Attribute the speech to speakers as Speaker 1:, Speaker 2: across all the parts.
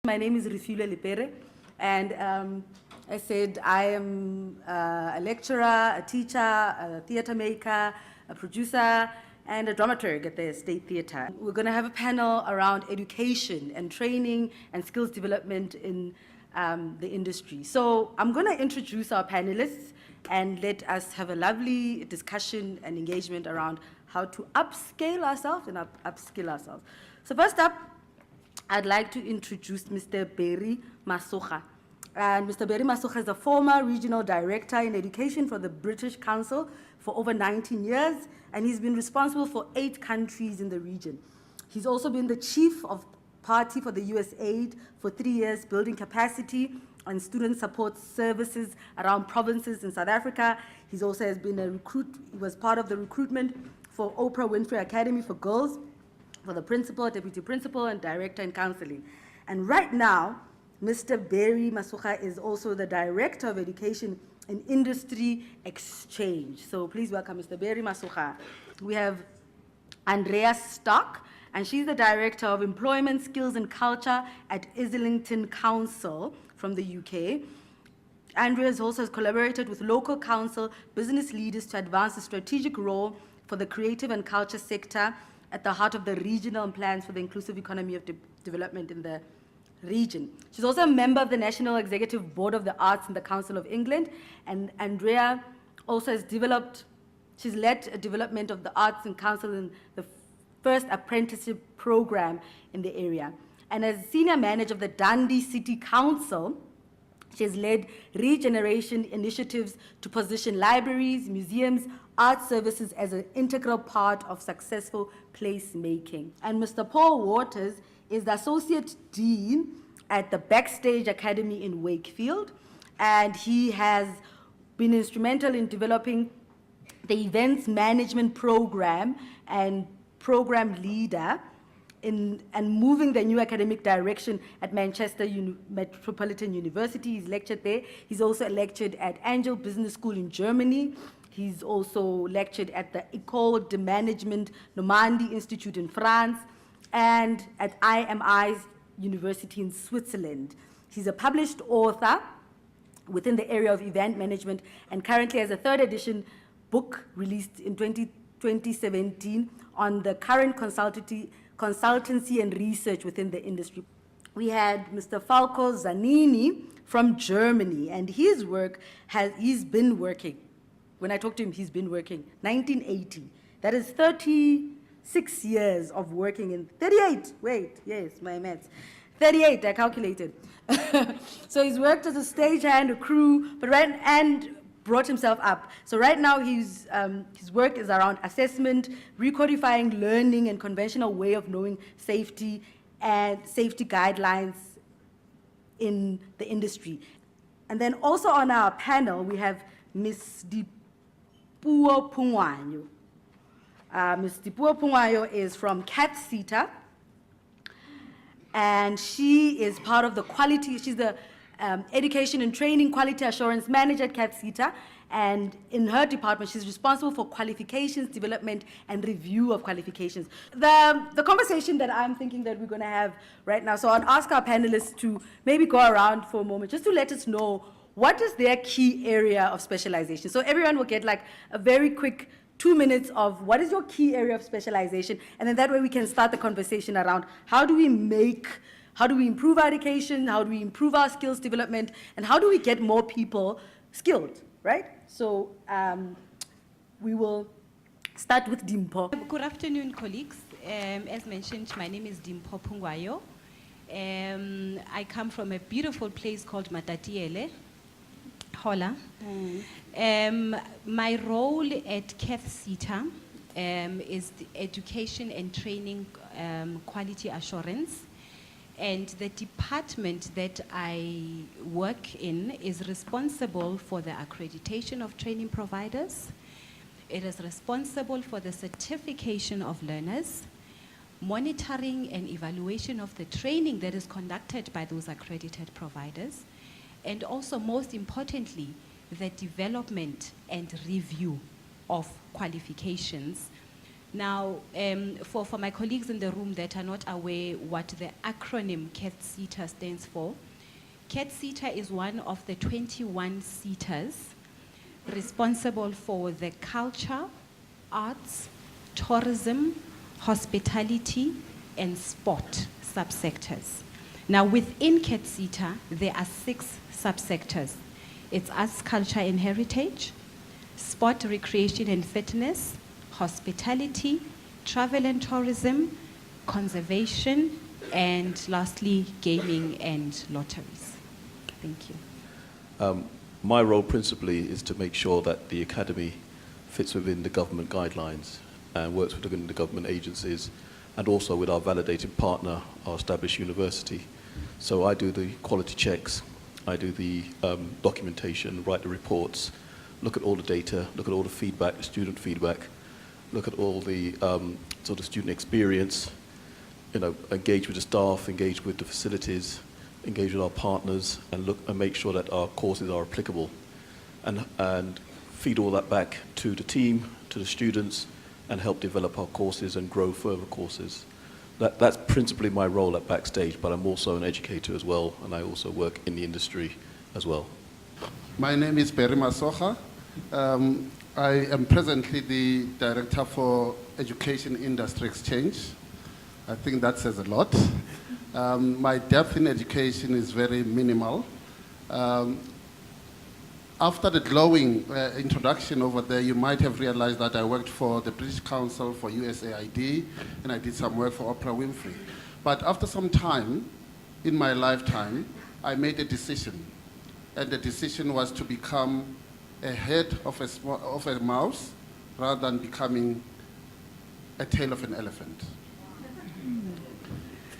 Speaker 1: My name is Refiloe Lepere, and I said I am a lecturer, a teacher, a theatre maker, a producer, and a dramaturg at the State Theatre. We're going to have a panel around education and training and skills development in the industry. So I'm going to introduce our panelists and let us have a lovely discussion and engagement around how to upscale ourselves and upskill ourselves. So first up, I'd like to introduce Mr. Barry Masoga. And Mr. Barry Masoga is a former regional director in education for the British Council for over 19 years, and he's been responsible for 8 countries in the region. He's also been the chief of party for the USAID for 3 years, building capacity and student support services around provinces in South Africa. He's also has been a he was part of the recruitment for Oprah Winfrey Academy for Girls, for the principal, deputy principal, and director in counseling. And right now, Mr. Barry Masoga is also the director of education and industry exchange. So please welcome Mr. Barry Masoga. We have Andrea Stock, and she's the director of employment, skills, and culture at Islington Council from the UK. Andrea also has collaborated with local council business leaders to advance the strategic role for the creative and culture sector at the heart of the regional plans for the inclusive economy of development in the region. She's also a member of the National Executive Board of the Arts in the Council of England, and Andrea also has she's led a development of the Arts and Council in the first apprenticeship program in the area. And as senior manager of the Dundee City Council, she has led regeneration initiatives to position libraries, museums, art services as an integral part of successful placemaking. And Mr. Paul Waters is the Associate Dean at the Backstage Academy in Wakefield, and he has been instrumental in developing the events management program and program leader and moving the new academic direction at Manchester Metropolitan University. He's lectured there. He's also lectured at Angel Business School in Germany. He's also lectured at the École de Management Normandy Institute in France and at IMI's University in Switzerland. He's a published author within the area of event management and currently has a 3rd edition book released in 2017 on the current consultancy and research within the industry. We had Mr. Falco Zanini from Germany, and his work he's been working. When I talked to him, he's been working 1980. That is 36 years of working in 38. Wait, yes, my maths. 38, I calculated. So he's worked as a stagehand, a crew, and brought himself up. So right now his work is around assessment, recodifying learning and conventional way of knowing safety and safety guidelines in the industry. And then also on our panel, we have Ms. Dimpho Phungwayo. Ms. Dimpho Phungwayo is from CATSETA, and she is part of the quality, she's the Education and Training Quality Assurance Manager at CATSETA, and in her department, she's responsible for qualifications, development, and review of qualifications. The conversation that I'm thinking that we're going to have right now, so I'll ask our panelists to maybe go around for a moment, just to let us know what is their key area of specialization. So everyone will get like a very quick 2 minutes of what is your key area of specialization, and then that way we can start the conversation around how do we improve our education, how do we improve our skills development, and how do we get more people skilled, right? So we will start with Dimpho.
Speaker 2: Good afternoon, colleagues. As mentioned, my name is Dimpho Phungwayo. I come from a beautiful place called Matatiele, Hola. My role at CATSETA is the Education and Training Quality Assurance. And the department that I work in is responsible for the accreditation of training providers. It is responsible for the certification of learners, monitoring and evaluation of the training that is conducted by those accredited providers, and also, most importantly, the development and review of qualifications Now, for my colleagues in the room that are not aware what the acronym CATSETA stands for, CATSETA is one of the 21 SETAs responsible for the culture, arts, tourism, hospitality, and sport subsectors. Now, within CATSETA, there are 6 subsectors. It's arts, culture, and heritage, sport, recreation, and fitness, hospitality, travel and tourism, conservation, and lastly, gaming and lotteries. Thank you.
Speaker 3: My role principally is to make sure that the academy fits within the government guidelines and works within the government agencies and also with our validating partner, our established university. So I do the quality checks, I do the documentation, write the reports, look at all the data, look at all the feedback, the student feedback, look at all the sort of student experience, engage with the staff, engage with the facilities, engage with our partners, and look and make sure that our courses are applicable, and feed all that back to the team, to the students, and help develop our courses and grow further courses. That's principally my role at Backstage, but I'm also an educator as well, and I also work in the industry as well.
Speaker 4: My name is Masoga. I am presently the Director for Education Industry Exchange. I think that says a lot. My depth in education is very minimal. After the glowing introduction over there, you might have realized that I worked for the British Council for USAID, and I did some work for Oprah Winfrey. But after some time in my lifetime, I made a decision. And the decision was to become a head of a mouse rather than becoming a tail of an elephant.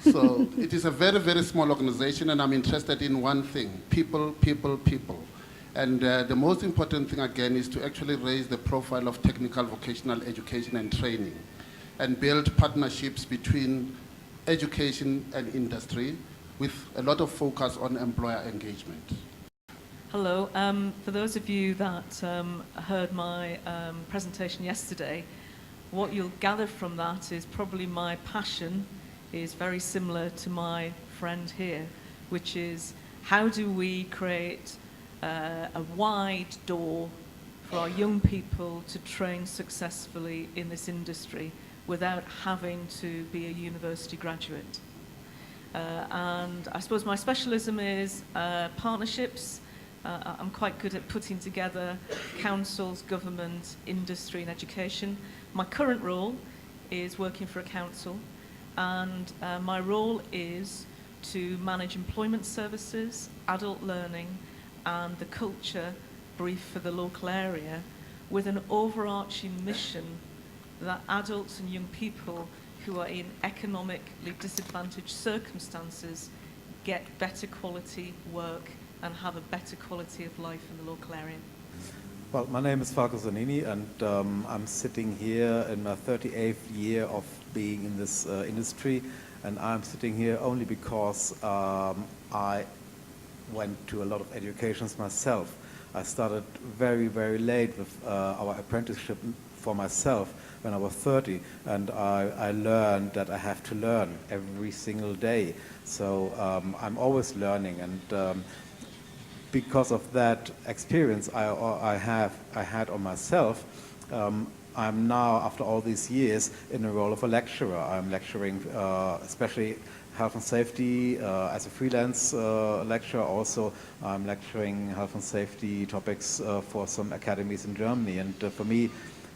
Speaker 4: So it is a very, very small organization, and I'm interested in one thing: people, people, people. And the most important thing, again, is to actually raise the profile of technical vocational education and training and build partnerships between education and industry with a lot of focus on employer engagement.
Speaker 5: Hello. For those of you that heard my presentation yesterday, what you'll gather from that is probably my passion is very similar to my friend here, which is how do we create a wide door for our young people to train successfully in this industry without having to be a university graduate. And I suppose my specialism is partnerships. I'm quite good at putting together councils, government, industry and education. My current role is working for a council, and my role is to manage employment services, adult learning and the culture brief for the local area with an overarching mission that adults and young people who are in economically disadvantaged circumstances get better quality work and have a better quality of life in the local area.
Speaker 6: Well, my name is Falco Zanini, and I'm sitting here in my 38th year of being in this industry, and I'm sitting here only because I went to a lot of educations myself. I started very, very late with our apprenticeship for myself when I was 30, and I learned that I have to learn every single day. So I'm always learning, and because of that experience I had on myself, I'm now, after all these years, in the role of a lecturer. I'm lecturing especially health and safety as a freelance lecturer. Also, I'm lecturing health and safety topics for some academies in Germany. And for me,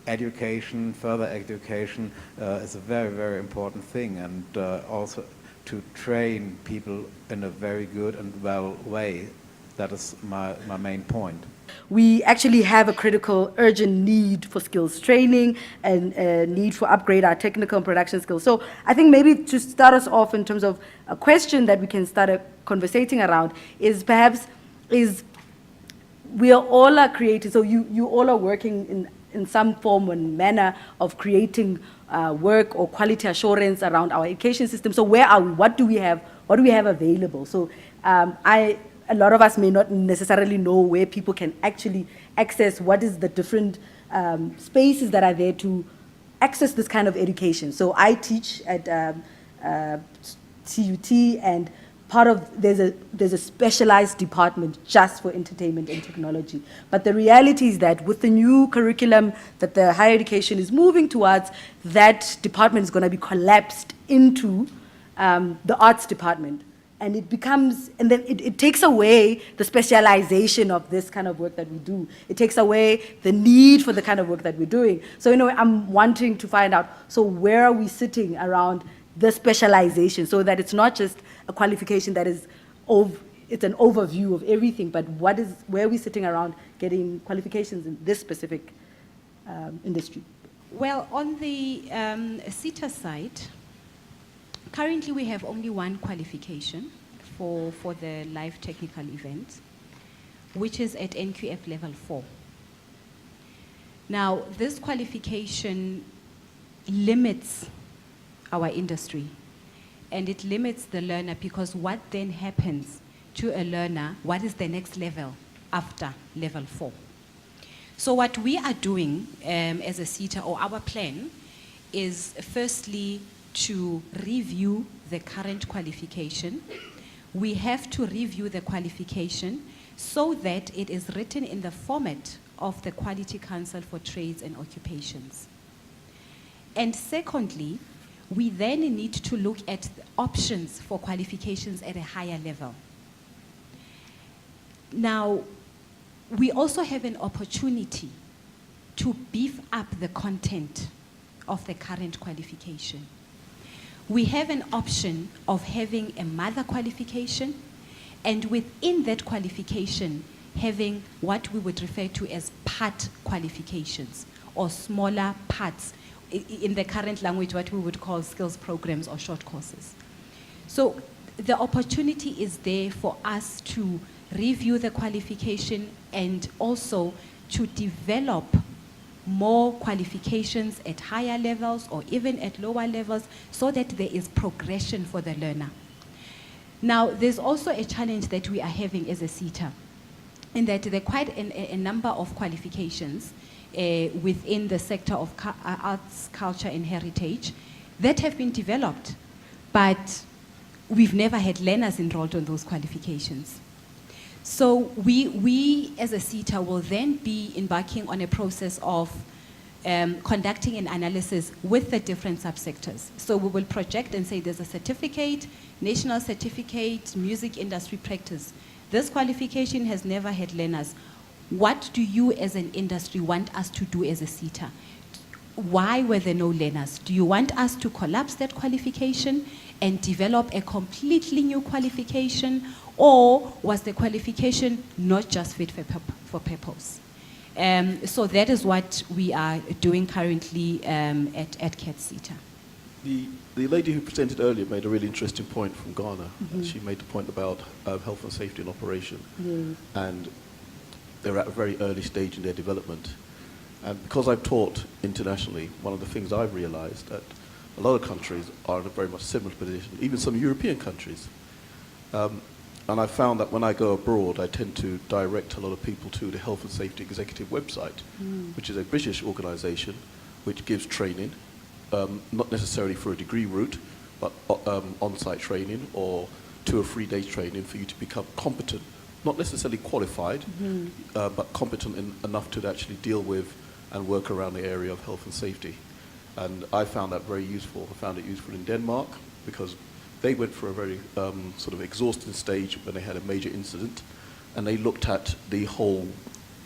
Speaker 6: education, further education, is a very, very important thing. And also to train people in a very good and well way. That is my main point.
Speaker 1: We actually have a critical, urgent need for skills training and a need for upgrade our technical and production skills. So I think maybe to start us off in terms of a question that we can start conversating around is perhaps we are all are creative. So you all are working in some form and manner of creating work or quality assurance around our education system. So where are we? What do we have? What do we have available? So a lot of us may not necessarily know where people can actually access what is the different spaces that are there to access this kind of education. So I teach at TUT, and part of, there's a specialized department just for entertainment and technology. But the reality is that with the new curriculum that the higher education is moving towards, that department is going to be collapsed into the arts department. And it becomes, and then it takes away the specialization of this kind of work that we do. It takes away the need for the kind of work that we're doing. So, I'm wanting to find out, so where are we sitting around the specialization, so that it's not just a qualification that is, it's an overview of everything, but where are we sitting around getting qualifications in this specific industry?
Speaker 2: Well, on the SETA side, currently we have only one qualification for the live technical event, which is at NQF level 4. Now, this qualification limits our industry, and it limits the learner, because what then happens to a learner, what is the next level after level 4? So what we are doing as a SETA, or our plan, is firstly to review the current qualification. We have to review the qualification so that it is written in the format of the Quality Council for Trades and Occupations. And secondly, we then need to look at the options for qualifications at a higher level. Now, we also have an opportunity to beef up the content of the current qualification. We have an option of having a mother qualification, and within that qualification, having what we would refer to as part qualifications, or smaller parts, in the current language, what we would call skills programs or short courses. So the opportunity is there for us to review the qualification and also to develop more qualifications at higher levels or even at lower levels, so that there is progression for the learner. Now, there's also a challenge that we are having as a SETA, in that there are quite a number of qualifications within the sector of arts, culture, and heritage that have been developed, but we've never had learners enrolled on those qualifications. So we as a SETA will then be embarking on a process of conducting an analysis with the different subsectors. So we will project and say there's a certificate, national certificate, music industry practice. This qualification has never had learners. What do you as an industry want us to do as a SETA? Why were there no learners? Do you want us to collapse that qualification and develop a completely new qualification, or was the qualification not just fit for purpose? So that is what we are doing currently at CAT SETA.
Speaker 3: The lady who presented earlier made a really interesting point from Ghana. She made the point about health and safety in operation. And they're at a very early stage in their development. And because I've taught internationally, one of the things I've realized that a lot of countries are in a very much similar position, even some European countries. And I found that when I go abroad, I tend to direct a lot of people to the Health and Safety Executive website, which is a British organization which gives training, not necessarily for a degree route, but on-site training or 2 or 3 days training for you to become competent, not necessarily qualified, but competent enough to actually deal with and work around the area of health and safety. And I found that very useful. I found it useful in Denmark because they went for a very sort of exhausting stage when they had a major incident, and they looked at the whole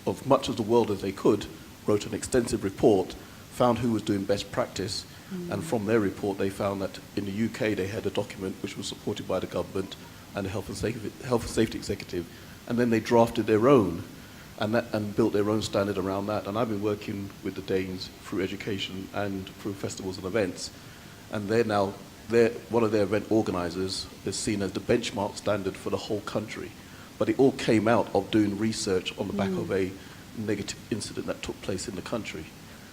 Speaker 3: of much of the world as they could, wrote an extensive report, found who was doing best practice, and from their report they found that in the UK they had a document which was supported by the government and the Health and Safety Executive, and then they drafted their own and built their own standard around that. And I've been working with the Danes through education and through festivals and events, and one of their event organizers is seen as the benchmark standard for the whole country. But it all came out of doing research on the back of a negative incident that took place in the country.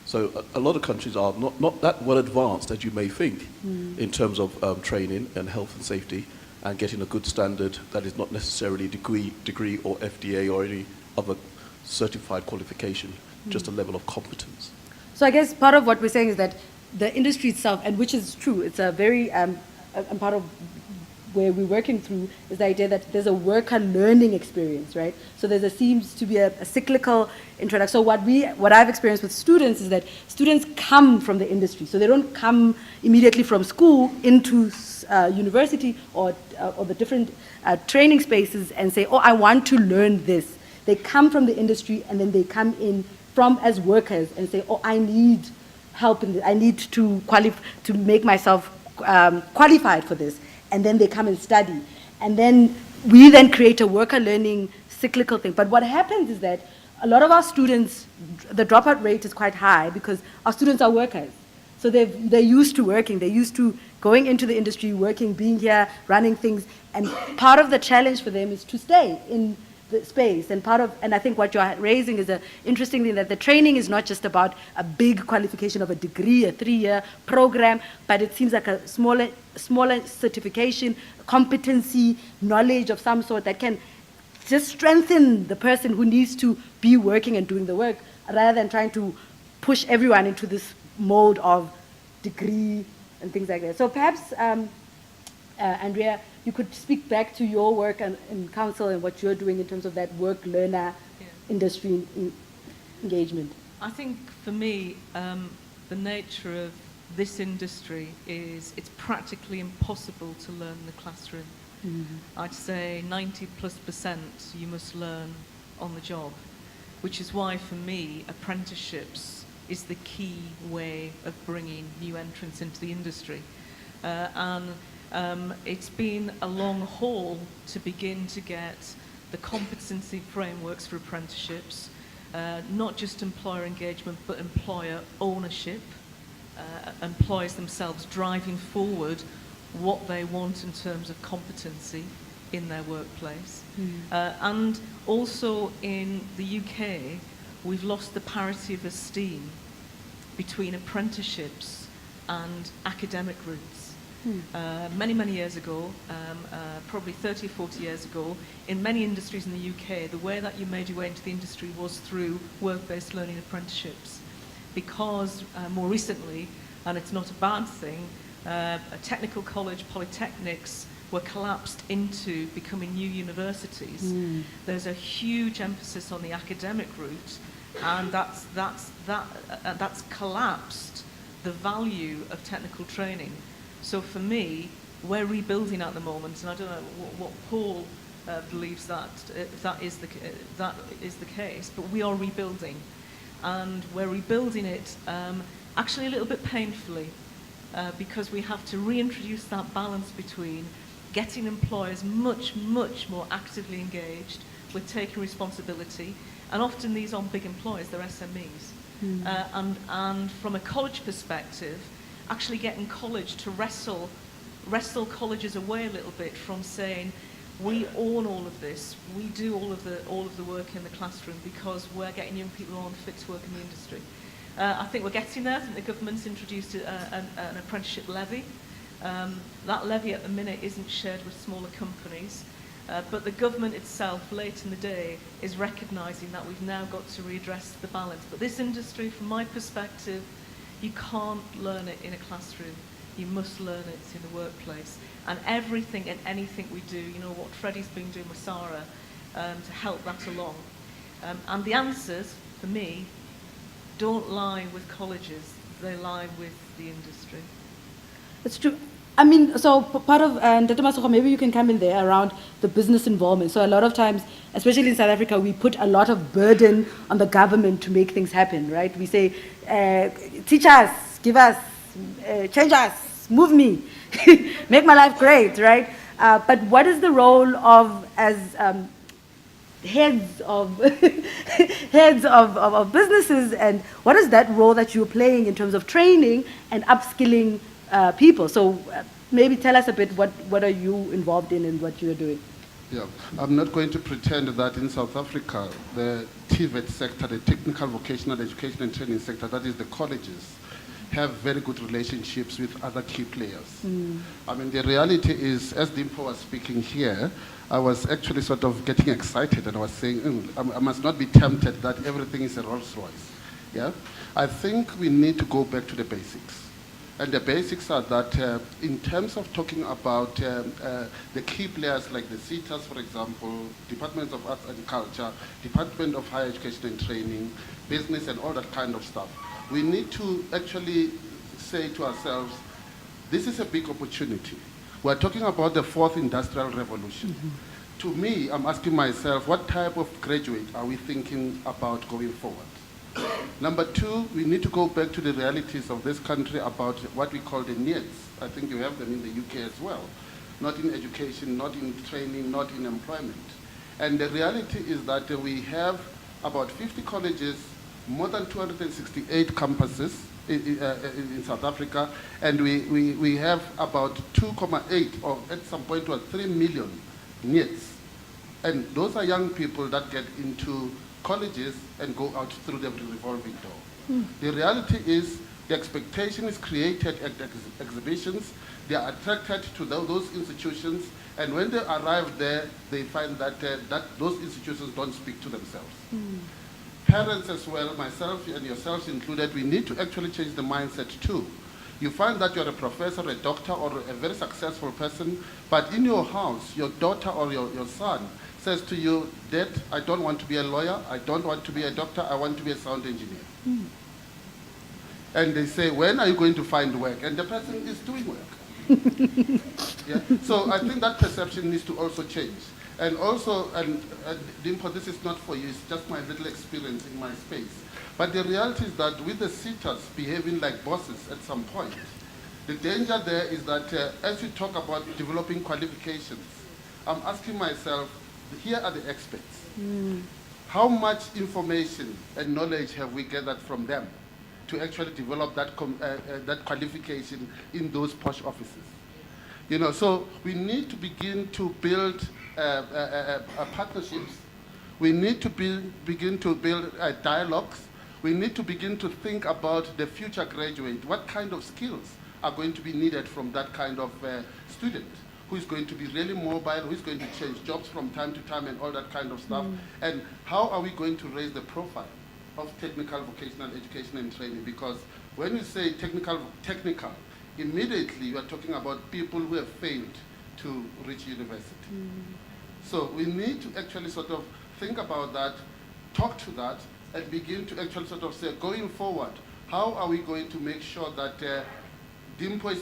Speaker 3: So a lot of countries are not that well advanced as you may think in terms of training and health and safety and getting a good standard that is not necessarily degree or FDA or any other certified qualification, just a level of competence.
Speaker 1: So I guess part of what we're saying is that the industry itself, and which is true, it's a very, and part of where we're working through is the idea that there's a worker learning experience, right? So seems to be a cyclical introduction. So what I've experienced with students is that students come from the industry. So they don't come immediately from school into university or the different training spaces and say, oh, I want to learn this. They come from the industry and then they come in as workers and say, oh, I need help in this. I need to make myself qualified for this. And then they come and study. And then we then create a worker learning cyclical thing. But what happens is that a lot of our students, the dropout rate is quite high because our students are workers. So they're used to working. They're used to going into the industry, working, being here, running things. And part of the challenge for them is to stay in the space. And I think what you're raising is an interesting thing, that the training is not just about a big qualification of a degree, a 3-year program, but it seems like a smaller certification, competency, knowledge of some sort that can just strengthen the person who needs to be working and doing the work, rather than trying to push everyone into this mode of degree and things like that. So perhaps, Andrea, you could speak back to your work in council and what you're doing in terms of that work-learner industry engagement. I
Speaker 5: think for me, the nature of this industry is it's practically impossible to learn in the classroom. Mm-hmm. I'd say 90+% you must learn on the job, which is why for me apprenticeships is the key way of bringing new entrants into the industry. It's been a long haul to begin to get the competency frameworks for apprenticeships, not just employer engagement, but employer ownership, employers themselves driving forward what they want in terms of competency in their workplace. And also in the UK, we've lost the parity of esteem between apprenticeships and academic routes. Many, many years ago, probably 30 or 40 years ago, in many industries in the UK, the way that you made your way into the industry was through work-based learning apprenticeships. Because more recently, and it's not a bad thing, a technical college, polytechnics were collapsed into becoming new universities. There's a huge emphasis on the academic route, and that's collapsed the value of technical training. So for me, we're rebuilding at the moment, and I don't know what Paul believes that is the case, but we are rebuilding, and we're rebuilding it actually a little bit painfully, because we have to reintroduce that balance between getting employers much, much more actively engaged with taking responsibility, and often these aren't big employers, they're SMEs. And from a college perspective, actually getting college to wrestle colleges away a little bit from saying, we own all of this, we do all of the work in the classroom because we're getting young people on fit to work in the industry. I think we're getting there. I think the government's introduced an apprenticeship levy. That levy at the minute isn't shared with smaller companies, but the government itself, late in the day, is recognising that we've now got to readdress the balance. But this industry, from my perspective, you can't learn it in a classroom. You must learn it in the workplace. And everything and anything we do, you know, what Freddie's been doing with Sarah to help that along. And the answers, for me, don't lie with colleges, they lie with the industry.
Speaker 1: It's true. I mean, so part of, and Dr. Masoga, maybe you can come in there around the business involvement. So a lot of times, especially in South Africa, we put a lot of burden on the government to make things happen, right? We say, teach us, give us, change us, move me, make my life great, right? But what is the role of, as heads of businesses, and what is that role that you're playing in terms of training and upskilling people? So maybe tell us a bit, what are you involved in and what you're doing?
Speaker 4: Yeah, I'm not going to pretend that in South Africa, the TVET sector, the technical vocational education and training sector, that is the colleges, have very good relationships with other key players. I mean, the reality is, as Dimpho was speaking here, I was actually sort of getting excited, and I was saying, I must not be tempted that everything is a Rolls Royce. Yeah? I think we need to go back to the basics. And the basics are that in terms of talking about the key players like the CETAs, for example, Departments of Arts and Culture, Department of Higher Education and Training, business and all that kind of stuff, we need to actually say to ourselves, this is a big opportunity. We're talking about the fourth industrial revolution. To me, I'm asking myself, what type of graduate are we thinking about going forward? Number two, we need to go back to the realities of this country about what we call the needs. I think you have them in the UK as well. Not in education, not in training, not in employment. And the reality is that we have about 50 colleges, more than 268 campuses in South Africa, and we have about 2.8 or at some point 3 million needs. And those are young people that get into colleges and go out through the revolving door. The reality is the expectation is created at exhibitions. They are attracted to those institutions, and when they arrive there, they find that, those institutions don't speak to themselves. Parents as well, myself and yourselves included, we need to actually change the mindset too. You find that you're a professor, a doctor, or a very successful person, but in your house, your daughter or your son says to you, Dad, I don't want to be a lawyer, I don't want to be a doctor, I want to be a sound engineer. And they say, when are you going to find work? And the person is doing work. Yeah? So I think that perception needs to also change. And also, and Dimpho, this is not for you, it's just my little experience in my space. But the reality is that with the CETAs behaving like bosses at some point, the danger there is that as we talk about developing qualifications, I'm asking myself, here are the experts. How much information and knowledge have we gathered from them to actually develop that, that qualification in those posh offices? You know, so we need to begin to build partnerships. We need to begin to build dialogues. We need to begin to think about the future graduate. What kind of skills are going to be needed from that kind of student who is going to be really mobile, who is going to change jobs from time to time and all that kind of stuff. And how are we going to raise the profile of technical vocational education and training? Because when you say technical, immediately you are talking about people who have failed to reach university. So we need to actually sort of think about that, talk to that, and begin to actually sort of say, going forward, how are we going to make sure that Dimpho is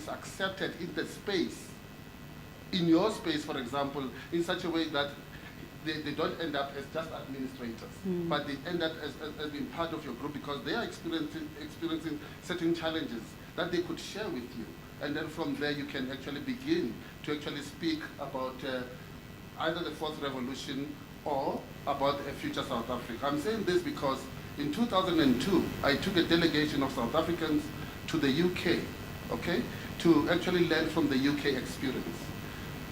Speaker 4: accepted in the space, in your space, for example, in such a way that they don't end up as just administrators, but they end up as being part of your group because they are experiencing certain challenges that they could share with you. And then from there, you can actually begin to actually speak about either the fourth revolution or about a future South Africa. I'm saying this because in 2002, I took a delegation of South Africans to the UK, okay, to actually learn from the UK experience.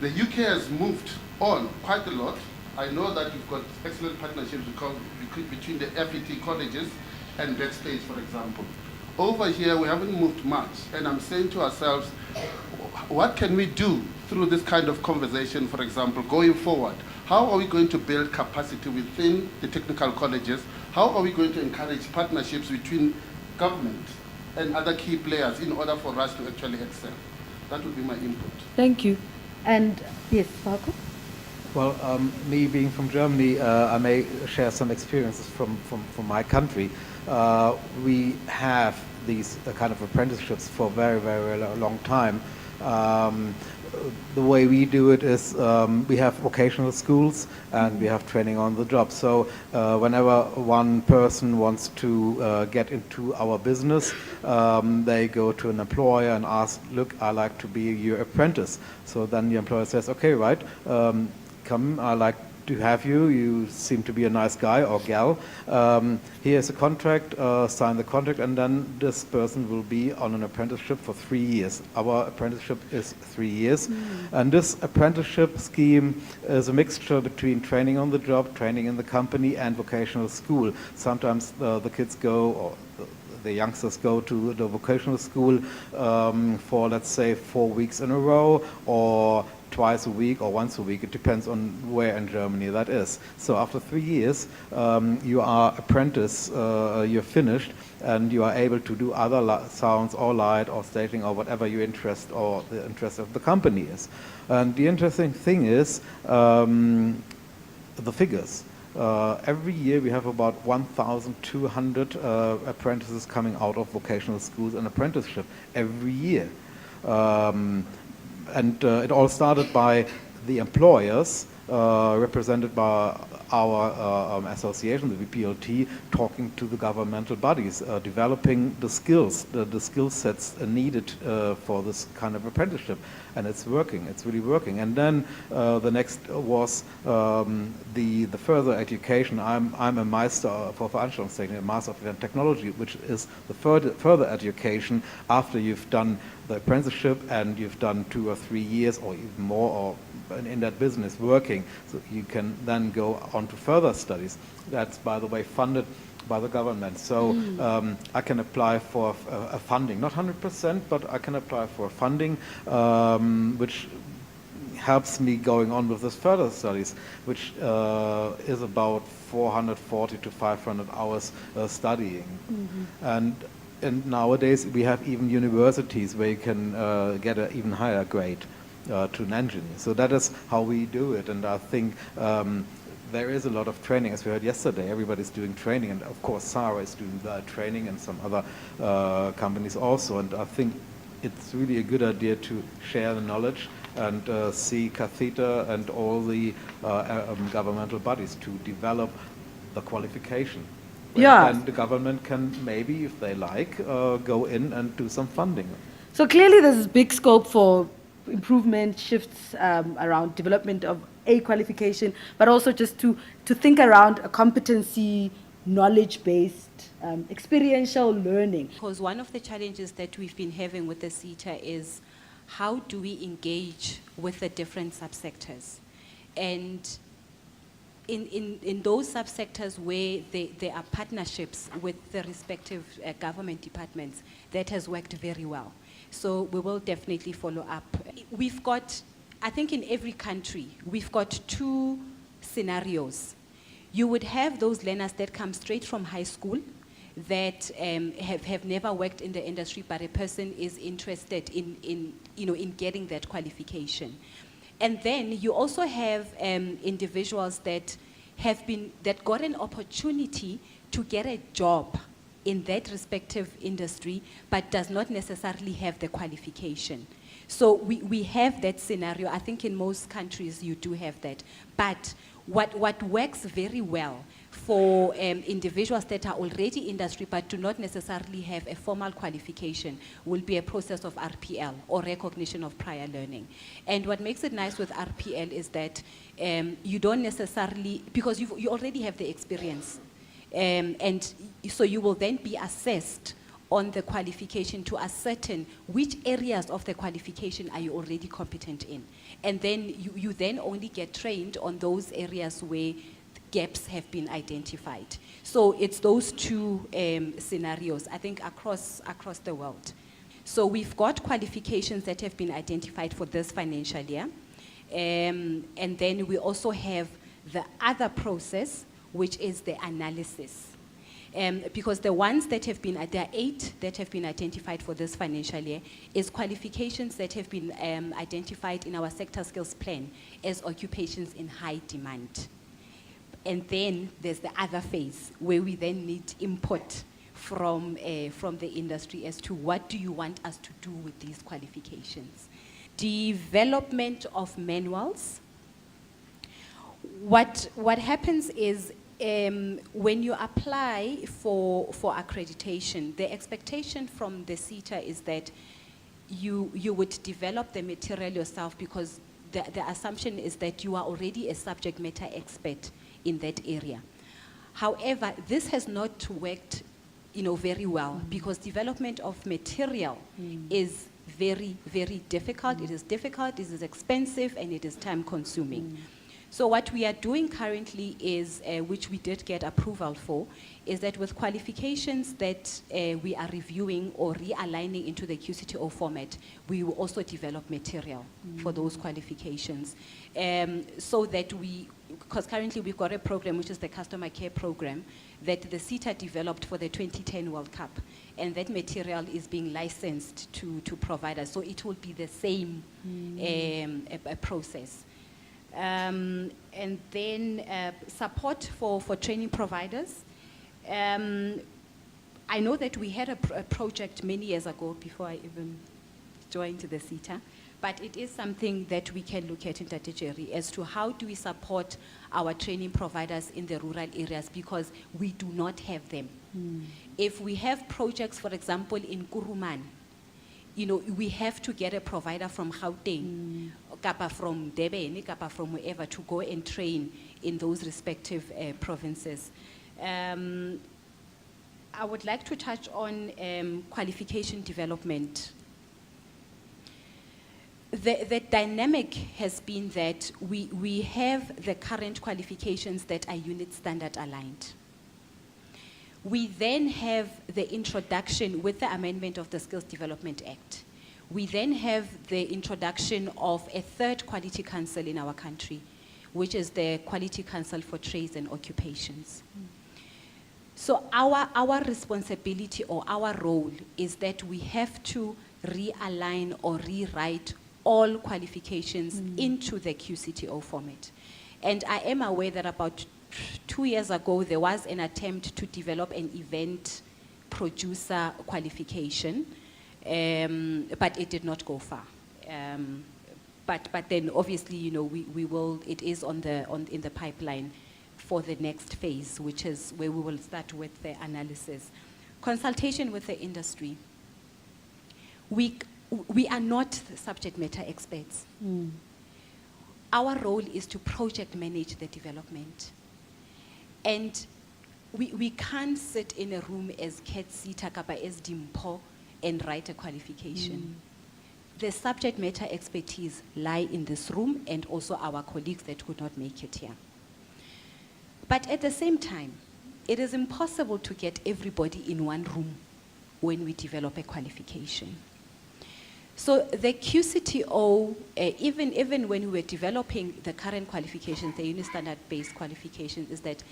Speaker 4: The UK has moved on quite a lot. I know that you've got excellent partnerships between the FET colleges and Backstage, for example. Over here, we haven't moved much, and I'm saying to ourselves, what can we do through this kind of conversation, for example, going forward? How are we going to build capacity within the technical colleges? How are we going to encourage partnerships between government and other key players in order for us to actually excel? That would be my input.
Speaker 1: Thank you. And yes, Falco?
Speaker 6: Well, me being from Germany, I may share some experiences from my country. We have these kind of apprenticeships for a very, very long time. The way we do it is we have vocational schools and we have training on the job. So whenever one person wants to get into our business, they go to an employer and ask, look, I like to be your apprentice. So then the employer says, okay, right, come, I like to have you. You seem to be a nice guy or gal. Here's a contract, sign the contract, and then this person will be on an apprenticeship for 3 years. Our apprenticeship is 3 years. And this apprenticeship scheme is a mixture between training on the job, training in the company, and vocational school. Sometimes the kids go, or the youngsters go to the vocational school for, let's say, 4 weeks in a row, or twice a week or once a week. It depends on where in Germany that is. So after 3 years, you are apprentice, you're finished, and you are able to do other sounds or light or staging or whatever your interest or the interest of the company is. And the interesting thing is the figures. Every year we have about 1,200 apprentices coming out of vocational schools and apprenticeship every year. It all started by the employers, represented by our association, the VPLT, talking to the governmental bodies, developing the skills, the skill sets needed for this kind of apprenticeship. And it's working, it's really working. And then the next was the further education. I'm a Meister for Veranstaltungstechnik, a Master of Technology, which is the further education after you've done the apprenticeship and you've done 2 or 3 years or even more or in that business working. So you can then go on to further studies. That's, by the way, funded by the government. So I can apply for a funding, not 100%, but I can apply for funding, which helps me going on with this further studies, which is about 440 to 500 hours studying. And nowadays we have even universities where you can get an even higher grade to an engineer. So that is how we do it. And I think there is a lot of training, as we heard yesterday. Everybody's doing training, and of course Sarah is doing training, and some other companies also. And I think it's really a good idea to share the knowledge and see Catheta and all the governmental bodies to develop the qualification.
Speaker 1: Yeah.
Speaker 6: And the government can maybe, if they like, go in and do some funding.
Speaker 1: So clearly there's big scope for improvement, shifts around development of a qualification, but also just to think around a competency, knowledge-based, experiential learning.
Speaker 2: Because one of the challenges that we've been having with the CETA is how do we engage with the different subsectors? And in those subsectors where there are partnerships with the respective government departments, that has worked very well. So we will definitely follow up. We've got, I think in every country, we've got 2 scenarios. You would have those learners that come straight from high school that have never worked in the industry, but a person is interested in getting that qualification. And then you also have individuals that got an opportunity to get a job in that respective industry, but does not necessarily have the qualification. So we have that scenario. I think in most countries you do have that. But what works very well for individuals that are already industry but do not necessarily have a formal qualification will be a process of RPL, or recognition of prior learning. And what makes it nice with RPL is that you don't necessarily, because you already have the experience, and so you will then be assessed on the qualification to ascertain which areas of the qualification are you already competent in. And then you then only get trained on those areas where gaps have been identified. So it's those 2 scenarios, I think, across the world. So we've got qualifications that have been identified for this financial year. And then we also have the other process, which is the analysis. Because the ones that have been, there are 8 that have been identified for this financial year, is qualifications that have been identified in our sector skills plan as occupations in high demand. And then there's the other phase where we then need input from the industry as to what do you want us to do with these qualifications. Development of manuals. What happens is when you apply for accreditation, the expectation from the CETA is that you would develop the material yourself, because the assumption is that you are already a subject matter expert in that area. However, this has not worked, very well, because development of material is very, very difficult. It is difficult, it is expensive, and it is time consuming. So what we are doing currently is, which we did get approval for, is that with qualifications that we are reviewing or realigning into the QCTO format, we will also develop material for those qualifications. So that because currently we've got a program, which is the customer care program, that the CETA developed for the 2010 World Cup. And that material is being licensed to providers. So it will be the same process. And then support for training providers. I know that we had a project many years ago before I even joined the CETA, but it is something that we can look at in Tatejeri as to how do we support our training providers in the rural areas, because we do not have them. If we have projects, for example, in Kuruman, you know, we have to get a provider from Gauteng, kapa from Durban, kapa from wherever, to go and train in those respective provinces. I would like to touch on qualification development. The dynamic has been that we have the current qualifications that are unit standard aligned. We then have the introduction with the amendment of the Skills Development Act. We then have the introduction of a third quality council in our country, which is the Quality Council for Trades and Occupations. So our responsibility or our role is that we have to realign or rewrite all qualifications into the QCTO format. And I am aware that about 2 years ago, there was an attempt to develop an event producer qualification, but it did not go far. But then obviously, you know, we will, it is in the pipeline for the next phase, which is where we will start with the analysis. Consultation with the industry. We are not the subject matter experts. Our role is to project manage the development. And we can't sit in a room as CETA kapa as Dimpho and write a qualification. The subject matter expertise lie in this room and also our colleagues that could not make it here. But at the same time, it is impossible to get everybody in one room when we develop a qualification. So the QCTO, even when we were developing the current qualifications, the unit standard-based qualifications, is that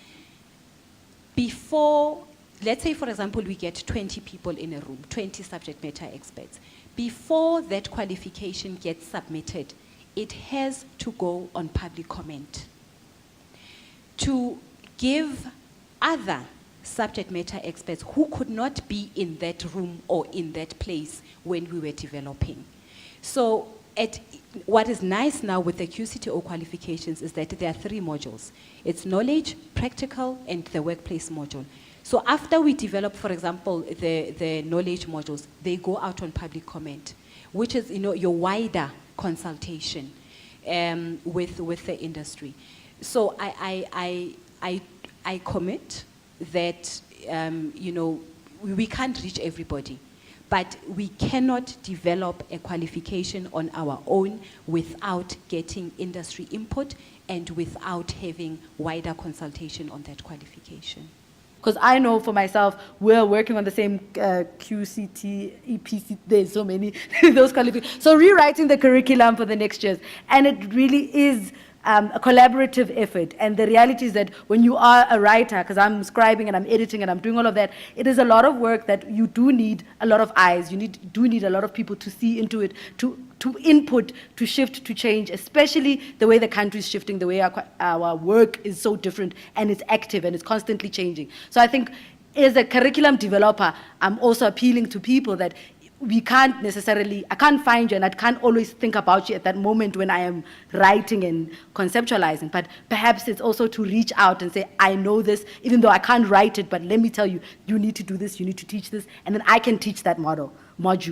Speaker 2: before, let's say for example, we get 20 people in a room, 20 subject matter experts. Before that qualification gets submitted, it has to go on public comment to give other subject matter experts who could not be in that room or in that place when we were developing. So what is nice now with the QCTO qualifications is that there are 3 modules. It's knowledge, practical, and the workplace module. So after we develop, for example, the knowledge modules, they go out on public comment, which is, you know, your wider consultation with the industry. So I commit that, you know, we can't reach everybody, but we cannot develop a qualification on our own without getting industry input and without having wider consultation on that qualification.
Speaker 1: Because I know for myself, we're working on the same QCT, EPC, there's so many, those qualifications. So rewriting the curriculum for the next years. And it really is a collaborative effort. And the reality is that when you are a writer, because I'm scribing and I'm editing and I'm doing all of that, it is a lot of work that you do need a lot of eyes. You do need a lot of people to see into it, to input, to shift, to change, especially the way the country is shifting, the way our work is so different and it's active and it's constantly changing. So I think as a curriculum developer, I'm also appealing to people that we can't necessarily, I can't find you and I can't always think about you at that moment when I am writing and conceptualizing, but perhaps it's also to reach out and say, I know this, even though I can't write it, but let me tell you, you need to do this, you need to teach this, and then I can teach that module.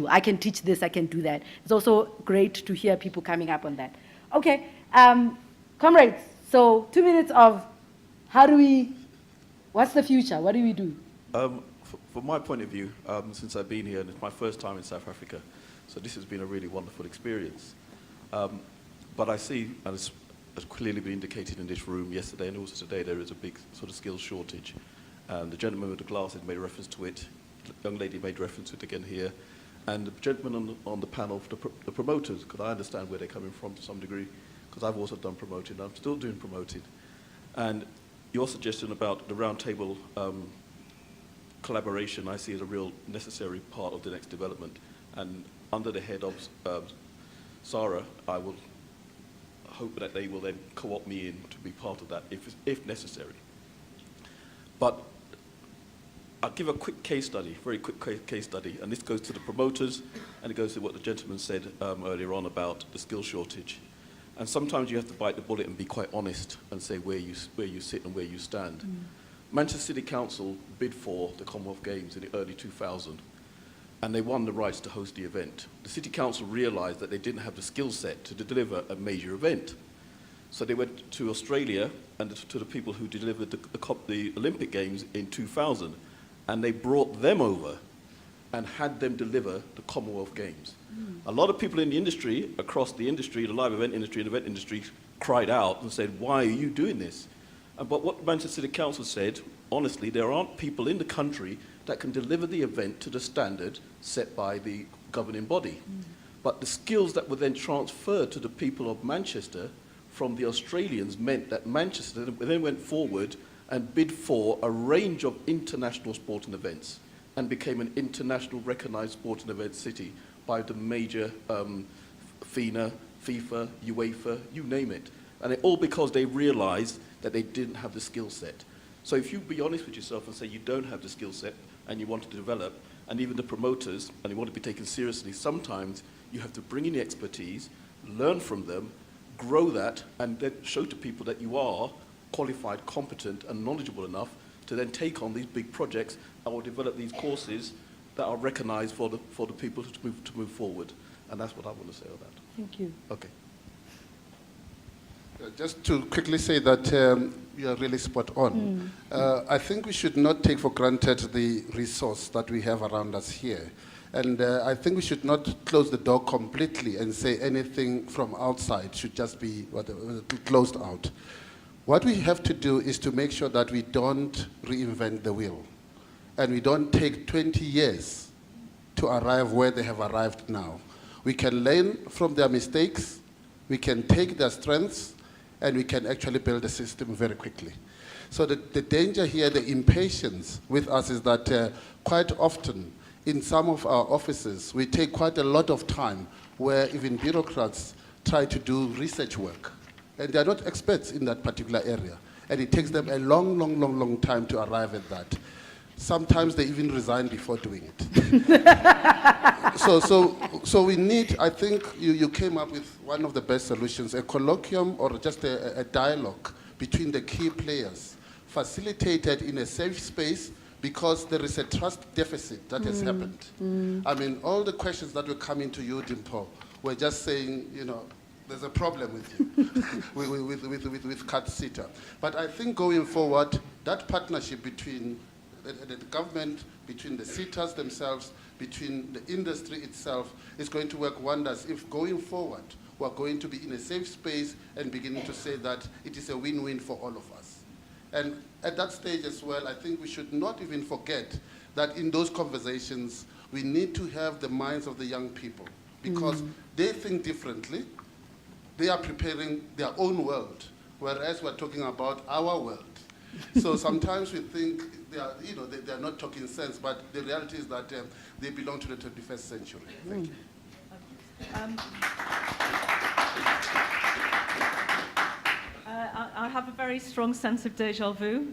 Speaker 1: I can teach this, I can do that. It's also great to hear people coming up on that. Okay, comrades, so 2 minutes of what's the future? What do we do?
Speaker 3: From my point of view, since I've been here, and it's my first time in South Africa, so this has been a really wonderful experience. But I see, and has clearly been indicated in this room yesterday and also today, there is a big sort of skills shortage. The gentleman with the glasses made reference to it. The young lady made reference to it again here. And the gentleman on the panel, the promoters, because I understand where they're coming from to some degree, because I've also done promoting. I'm still doing promoting. And your suggestion about the roundtable collaboration, I see as a real necessary part of the next development. And under the head of Sarah, I will hope that they will then co-opt me in to be part of that if necessary. But I'll give a quick case study, very quick case study, and this goes to the promoters, and it goes to what the gentleman said earlier on about the skill shortage. And sometimes you have to bite the bullet and be quite honest and say where you sit and where you stand. Manchester City Council bid for the Commonwealth Games in the early 2000s, and they won the rights to host the event. The City Council realised that they didn't have the skill set to deliver a major event. So they went to Australia and to the people who delivered the Olympic Games in 2000, and they brought them over and had them deliver the Commonwealth Games. A lot of people in the industry, across the industry, the live event industry, the event industry, cried out and said, why are you doing this? But what Manchester City Council said, honestly, there aren't people in the country that can deliver the event to the standard set by the governing body. But the skills that were then transferred to the people of Manchester from the Australians meant that Manchester then went forward and bid for a range of international sporting events and became an international recognized sporting event city by the major FINA, FIFA, UEFA, you name it. And all because they realized that they didn't have the skill set. So if you be honest with yourself and say you don't have the skill set and you want to develop, and even the promoters, and you want to be taken seriously, sometimes you have to bring in the expertise, learn from them, grow that, and then show to people that you are qualified, competent, and knowledgeable enough to then take on these big projects or develop these courses that are recognized for the people to move forward. And that's what I want to say on that.
Speaker 1: Thank you.
Speaker 3: Okay.
Speaker 4: Just to quickly say that you are really spot on. I think we should not take for granted the resource that we have around us here. And I think we should not close the door completely and say anything from outside should just be closed out. What we have to do is to make sure that we don't reinvent the wheel. And we don't take 20 years to arrive where they have arrived now. We can learn from their mistakes, we can take their strengths, and we can actually build a system very quickly. So the danger here, the impatience with us is that quite often in some of our offices, we take quite a lot of time where even bureaucrats try to do research work. And they're not experts in that particular area. And it takes them a long time to arrive at that. Sometimes they even resign before doing it. So we need, I think you came up with one of the best solutions, a colloquium or just a dialogue between the key players, facilitated in a safe space, because there is a trust deficit that has happened. I mean, all the questions that were coming to you, Dimpho, were just saying, you know, there's a problem with you, with CAT-SITA. But I think going forward, that partnership between the government, between the SITAs themselves, between the industry itself, is going to work wonders if going forward, we're going to be in a safe space and beginning to say that it is a win-win for all of us. And at that stage as well, I think we should not even forget that in those conversations, we need to have the minds of the young people, because they think differently. They are preparing their own world, whereas we're talking about our world. So sometimes we think they are, you know, they are not talking sense, but the reality is that they belong to the 21st century. Thank you.
Speaker 5: I have a very strong sense of déjà vu.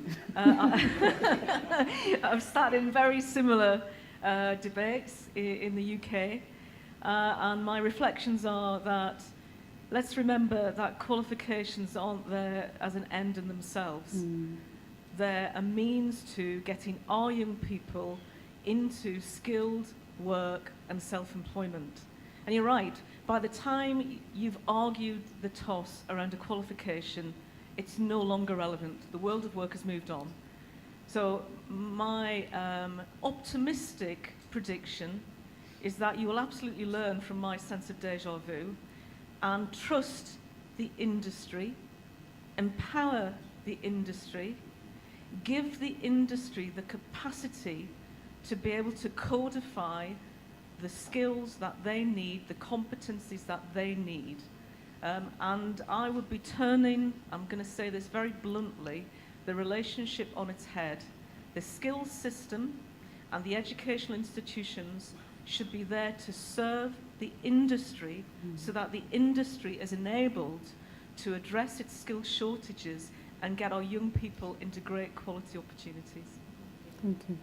Speaker 5: I've sat in very similar debates in the UK, and my reflections are that let's remember that qualifications aren't there as an end in themselves. They're a means to getting our young people into skilled work and self-employment. And you're right, by the time you've argued the toss around a qualification, it's no longer relevant. The world of work has moved on. So my optimistic prediction is that you will absolutely learn from my sense of déjà vu and trust the industry empower the industry, give the industry the capacity to be able to codify the skills that they need, the competencies that they need. And I would be turning, I'm going to say this very bluntly, the relationship on its head. The skills system and the educational institutions should be there to serve the industry so that the industry is enabled to address its skill shortages and get our young people into great quality opportunities.
Speaker 1: Thank you.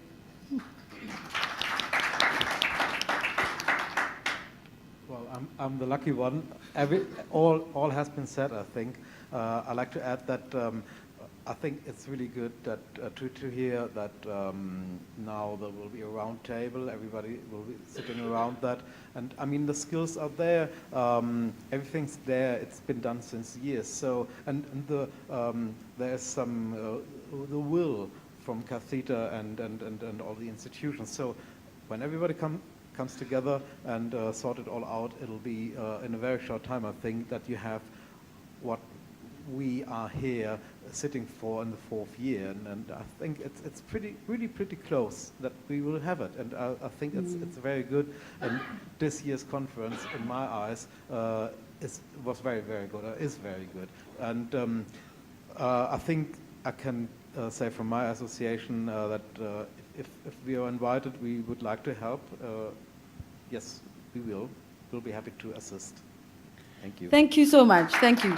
Speaker 6: Well, I'm the lucky one. All has been said, I think. I'd like to add that I think it's really good that to hear that now there will be a round table, everybody will be sitting around that. And I mean, the skills are there, everything's there, it's been done since years. So, and there's some, the will from Catheta and all the institutions. So when everybody comes together and sort it all out, it'll be in a very short time, I think, that you have what we are here sitting for in the 4th year, and I think it's really pretty close that we will have it, and I think it's very good. And this year's conference, in my eyes, was very good. Is very good, and I think I can say from my association that if we are invited, we would like to help. Yes, we will. We'll be happy to assist. Thank you.
Speaker 1: Thank you so much. Thank you.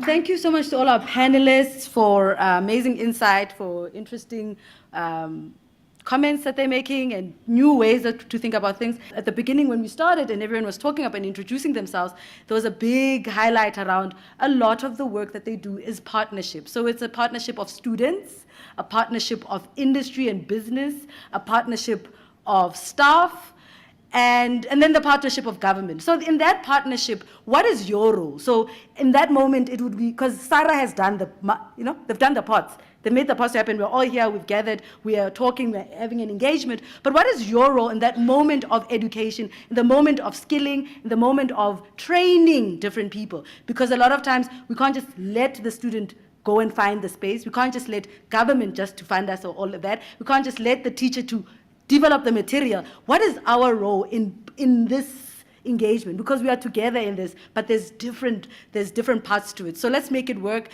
Speaker 1: Thank you so much to all our panelists for amazing insight, for interesting comments that they're making and new ways to think about things. At the beginning when we started and everyone was talking about and introducing themselves, there was a big highlight around a lot of the work that they do is partnership. So it's a partnership of students, a partnership of industry and business, a partnership of staff, and then the partnership of government. So in that partnership, what is your role? So in that moment, it would be, because Sarah has done they've done the pots. They made the pots happen. We're all here, we've gathered, we are talking, we're having an engagement. But what is your role in that moment of education, in the moment of skilling, in the moment of training different people? Because a lot of times, we can't just let the student go and find the space. We can't just let government just to fund us or all of that. We can't just let the teacher to develop the material. What is our role in this engagement? Because we are together in this, but there's different parts to it. So let's make it work.